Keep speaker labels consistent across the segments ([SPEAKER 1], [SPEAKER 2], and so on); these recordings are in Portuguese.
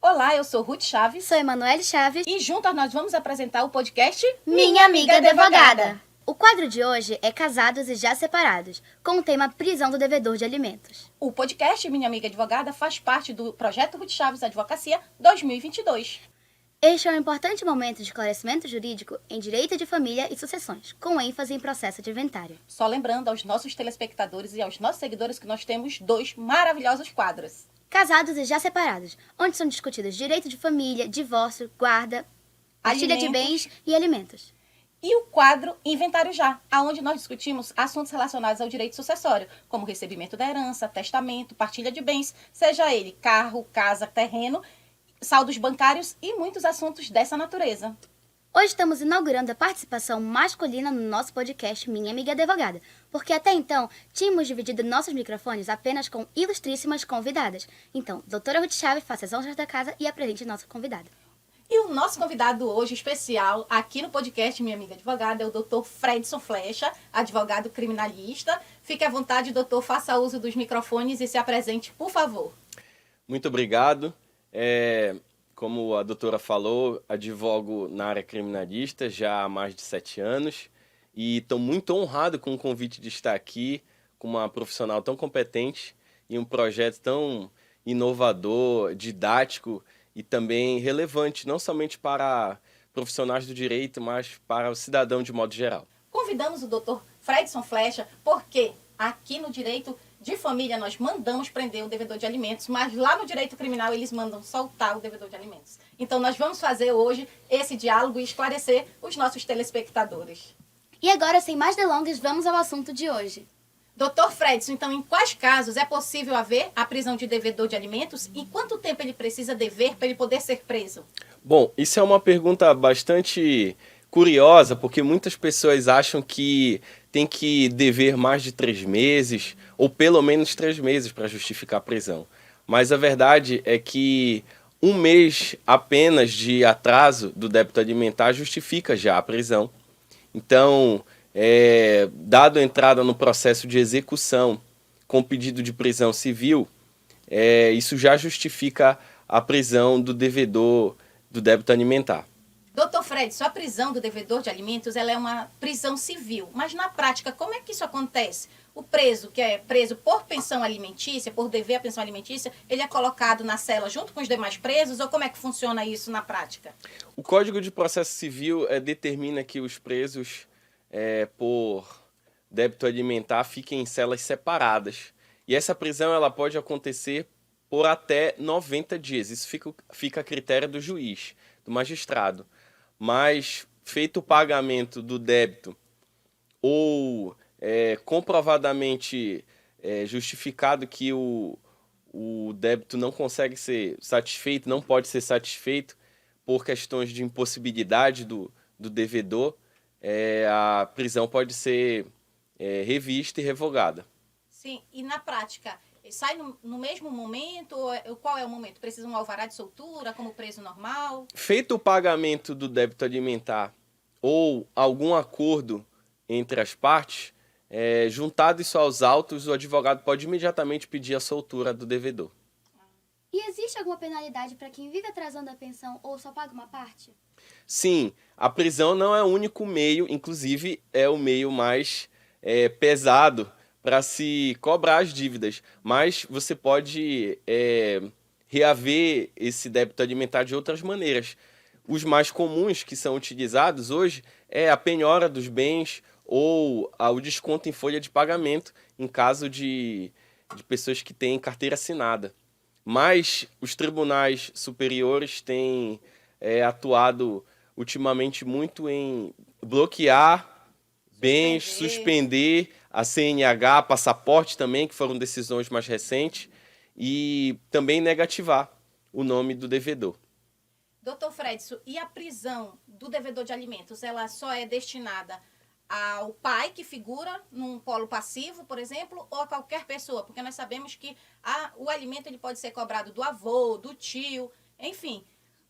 [SPEAKER 1] Olá, eu sou Ruth Chaves.
[SPEAKER 2] Sou Emanuele Chaves.
[SPEAKER 1] E juntas nós vamos apresentar o podcast
[SPEAKER 2] Minha Amiga Advogada. O quadro de hoje é Casados e Já Separados, com o tema Prisão do Devedor de Alimentos.
[SPEAKER 1] O podcast Minha Amiga Advogada faz parte do projeto Ruth Chaves Advocacia 2022.
[SPEAKER 2] Este é um importante momento de esclarecimento jurídico em direito de família e sucessões, com ênfase em processo de inventário.
[SPEAKER 1] Só lembrando aos nossos telespectadores e aos nossos seguidores que nós temos 2 maravilhosos quadros.
[SPEAKER 2] Casados e Já Separados, onde são discutidos direito de família, divórcio, guarda, partilha de bens e alimentos.
[SPEAKER 1] E o quadro Inventário Já, onde nós discutimos assuntos relacionados ao direito sucessório, como recebimento da herança, testamento, partilha de bens, seja ele carro, casa, terreno, saldos bancários e muitos assuntos dessa natureza.
[SPEAKER 2] Hoje estamos inaugurando a participação masculina no nosso podcast Minha Amiga Advogada, porque até então tínhamos dividido nossos microfones apenas com ilustríssimas convidadas. Então, doutora Ruth Chaves, faça as honras da casa e apresente nossa convidada.
[SPEAKER 1] E o nosso convidado hoje especial aqui no podcast Minha Amiga Advogada é o Dr. Fredson Flecha, advogado criminalista. Fique à vontade, doutor, faça uso dos microfones e se apresente, por favor.
[SPEAKER 3] Muito obrigado. Como a doutora falou, advogo na área criminalista já há mais de 7 anos e estou muito honrado com o convite de estar aqui com uma profissional tão competente e um projeto tão inovador, didático e também relevante, não somente para profissionais do direito, mas para o cidadão de modo geral.
[SPEAKER 1] Convidamos o Dr. Fredson Flecha porque aqui no direito de família nós mandamos prender o devedor de alimentos, mas lá no direito criminal eles mandam soltar o devedor de alimentos. Então nós vamos fazer hoje esse diálogo e esclarecer os nossos telespectadores.
[SPEAKER 2] E agora, sem mais delongas, vamos ao assunto de hoje.
[SPEAKER 1] Dr. Fredson, então em quais casos é possível haver a prisão de devedor de alimentos e quanto tempo ele precisa dever para ele poder ser preso?
[SPEAKER 3] Bom, isso é uma pergunta bastante curiosa, porque muitas pessoas acham que tem que dever mais de 3 meses, ou pelo menos 3 meses para justificar a prisão. Mas a verdade é que 1 mês apenas de atraso do débito alimentar justifica já a prisão. Então, dado a entrada no processo de execução com pedido de prisão civil, isso já justifica a prisão do devedor do débito alimentar.
[SPEAKER 1] Doutor Fredson, a prisão do devedor de alimentos ela é uma prisão civil, mas na prática, como é que isso acontece? O preso, que é preso por pensão alimentícia, por dever a pensão alimentícia, ele é colocado na cela junto com os demais presos ou como é que funciona isso na prática?
[SPEAKER 3] O Código de Processo Civil determina que os presos por débito alimentar fiquem em celas separadas. E essa prisão ela pode acontecer por até 90 dias. Isso fica a critério do juiz, do magistrado. Mas, feito o pagamento do débito ou comprovadamente justificado que o débito não consegue ser satisfeito, não pode ser satisfeito por questões de impossibilidade do devedor, a prisão pode ser revista e revogada.
[SPEAKER 1] Sim, e na prática, sai no mesmo momento? Qual é o momento? Precisa um alvará de soltura, como preso normal?
[SPEAKER 3] Feito o pagamento do débito alimentar ou algum acordo entre as partes, juntado isso aos autos, o advogado pode imediatamente pedir a soltura do devedor.
[SPEAKER 2] E existe alguma penalidade para quem vive atrasando a pensão ou só paga uma parte?
[SPEAKER 3] Sim, a prisão não é o único meio, inclusive é o meio mais pesado para se cobrar as dívidas, mas você pode reaver esse débito alimentar de outras maneiras. Os mais comuns que são utilizados hoje é a penhora dos bens ou o desconto em folha de pagamento em caso de pessoas que têm carteira assinada. Mas os tribunais superiores têm atuado ultimamente muito em bloquear bens, suspender a CNH, passaporte também, que foram decisões mais recentes, e também negativar o nome do devedor.
[SPEAKER 1] Doutor Fredson, e a prisão do devedor de alimentos, ela só é destinada ao pai que figura num polo passivo, por exemplo, ou a qualquer pessoa? Porque nós sabemos que o alimento ele pode ser cobrado do avô, do tio, enfim.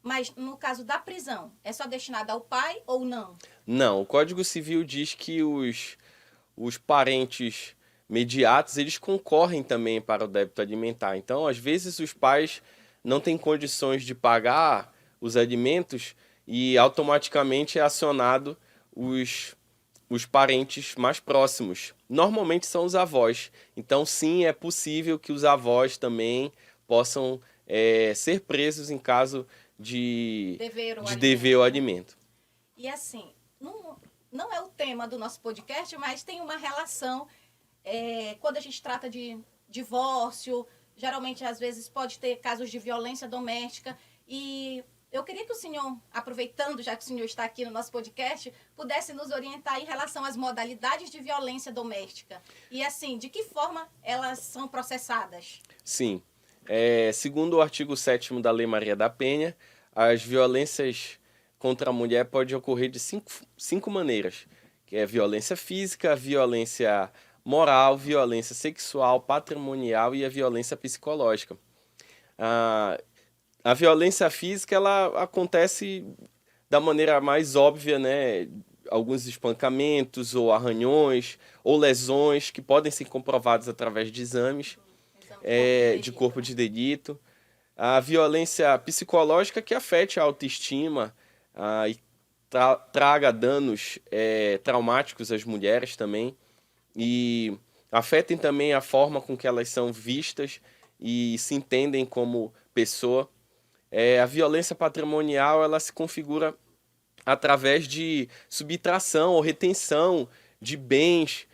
[SPEAKER 1] Mas no caso da prisão, é só destinado ao pai ou não?
[SPEAKER 3] Não, o Código Civil diz que os parentes mediatos, eles concorrem também para o débito alimentar. Então, às vezes, os pais não têm condições de pagar os alimentos e automaticamente é acionado os parentes mais próximos. Normalmente são os avós. Então, sim, é possível que os avós também possam ser presos em caso de dever o alimento.
[SPEAKER 1] E assim, não é o tema do nosso podcast, mas tem uma relação quando a gente trata de divórcio, geralmente às vezes pode ter casos de violência doméstica. E eu queria que o senhor, aproveitando já que o senhor está aqui no nosso podcast, pudesse nos orientar em relação às modalidades de violência doméstica. E assim, de que forma elas são processadas?
[SPEAKER 3] Sim. Segundo o artigo 7º da Lei Maria da Penha, as violências contra a mulher podem ocorrer de cinco maneiras, que é violência física, violência moral, violência sexual, patrimonial e a violência psicológica. A violência física ela acontece da maneira mais óbvia, né? Alguns espancamentos ou arranhões ou lesões que podem ser comprovados através de exames de corpo de delito. A violência psicológica que afete a autoestima e traga danos traumáticos às mulheres também e afetem também a forma com que elas são vistas e se entendem como pessoa. A violência patrimonial ela se configura através de subtração ou retenção de bens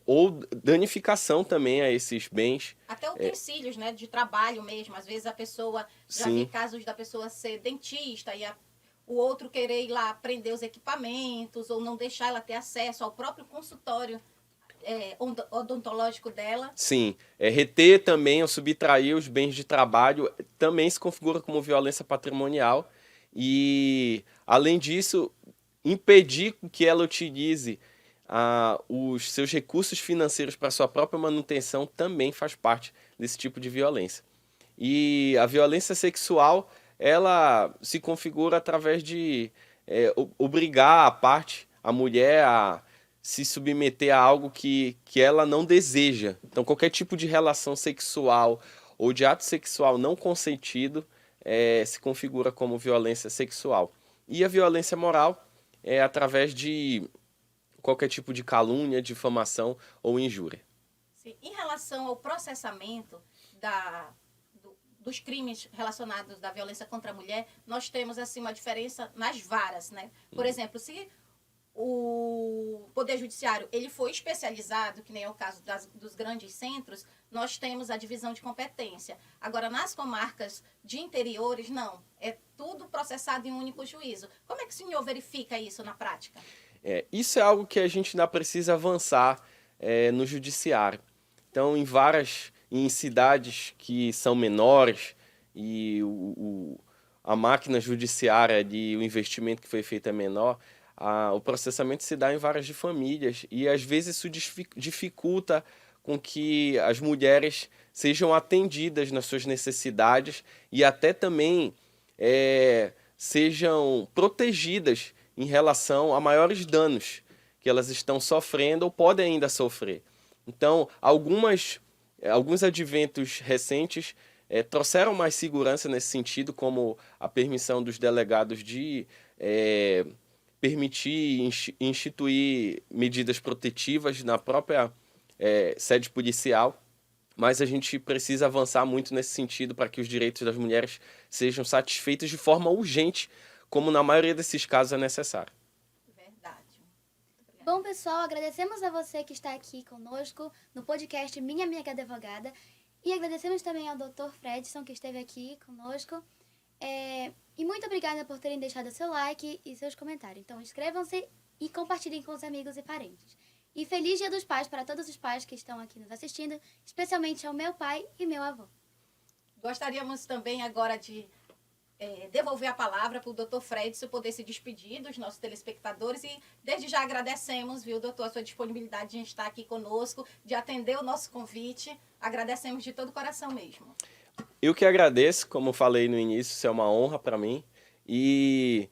[SPEAKER 3] ou danificação também a esses bens.
[SPEAKER 1] Até utensílios, né, de trabalho mesmo. Às vezes a pessoa, já vi casos da pessoa ser dentista e o outro querer ir lá prender os equipamentos ou não deixar ela ter acesso ao próprio consultório odontológico dela.
[SPEAKER 3] Sim, reter também ou subtrair os bens de trabalho também se configura como violência patrimonial e, além disso, impedir que ela utilize os seus recursos financeiros para sua própria manutenção também faz parte desse tipo de violência. E a violência sexual, ela se configura através de obrigar a mulher a se submeter a algo que ela não deseja. Então, qualquer tipo de relação sexual ou de ato sexual não consentido se configura como violência sexual. E a violência moral é através de qualquer tipo de calúnia, difamação ou injúria.
[SPEAKER 1] Sim. Em relação ao processamento dos crimes relacionados da violência contra a mulher, nós temos assim uma diferença nas varas, né? Por exemplo, se o Poder Judiciário ele for especializado, que nem é o caso dos grandes centros, nós temos a divisão de competência. Agora, nas comarcas de interiores, não. É tudo processado em um único juízo. Como é que o senhor verifica isso na prática?
[SPEAKER 3] Isso é algo que a gente ainda precisa avançar no judiciário. Então, em cidades que são menores e a máquina judiciária o investimento que foi feito é menor, o processamento se dá em varas de famílias e às vezes isso dificulta com que as mulheres sejam atendidas nas suas necessidades e até também sejam protegidas em relação a maiores danos que elas estão sofrendo ou podem ainda sofrer. Então, alguns adventos recentes trouxeram mais segurança nesse sentido, como a permissão dos delegados de permitir instituir medidas protetivas na própria sede policial, mas a gente precisa avançar muito nesse sentido para que os direitos das mulheres sejam satisfeitos de forma urgente, como na maioria desses casos é necessário.
[SPEAKER 1] Verdade.
[SPEAKER 2] Bom, pessoal, agradecemos a você que está aqui conosco no podcast Minha Amiga Advogada e agradecemos também ao Dr. Fredson que esteve aqui conosco. E muito obrigada por terem deixado seu like e seus comentários. Então, inscrevam-se e compartilhem com os amigos e parentes. E feliz Dia dos Pais para todos os pais que estão aqui nos assistindo, especialmente ao meu pai e meu avô.
[SPEAKER 1] Gostaríamos também agora de devolver a palavra para o Dr. Fredson poder se despedir dos nossos telespectadores e desde já agradecemos, viu, doutor, a sua disponibilidade de estar aqui conosco, de atender o nosso convite. Agradecemos de todo o coração mesmo.
[SPEAKER 3] Eu que agradeço, como falei no início, isso é uma honra para mim. E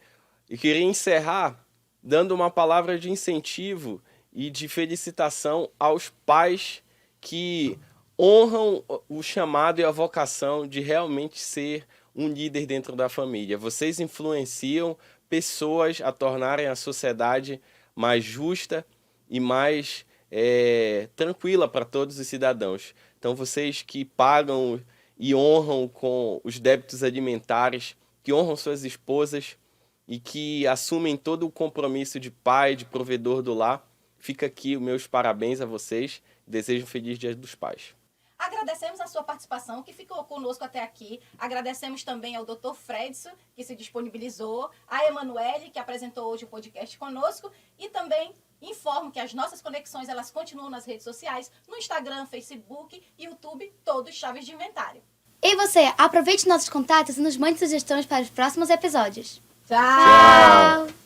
[SPEAKER 3] queria encerrar dando uma palavra de incentivo e de felicitação aos pais que honram o chamado e a vocação de realmente ser um líder dentro da família. Vocês influenciam pessoas a tornarem a sociedade mais justa e mais tranquila para todos os cidadãos. Então, vocês que pagam e honram com os débitos alimentares, que honram suas esposas e que assumem todo o compromisso de pai, de provedor do lar, fica aqui os meus parabéns a vocês. Desejo um feliz Dia dos Pais.
[SPEAKER 1] Agradecemos a sua participação, que ficou conosco até aqui. Agradecemos também ao Dr. Fredson, que se disponibilizou, a Emanuele, que apresentou hoje o podcast conosco, e também informo que as nossas conexões elas continuam nas redes sociais, no Instagram, Facebook, YouTube, todos Chaves de Inventário.
[SPEAKER 2] E você, aproveite nossos contatos e nos mande sugestões para os próximos episódios.
[SPEAKER 1] Tchau!
[SPEAKER 2] Tchau!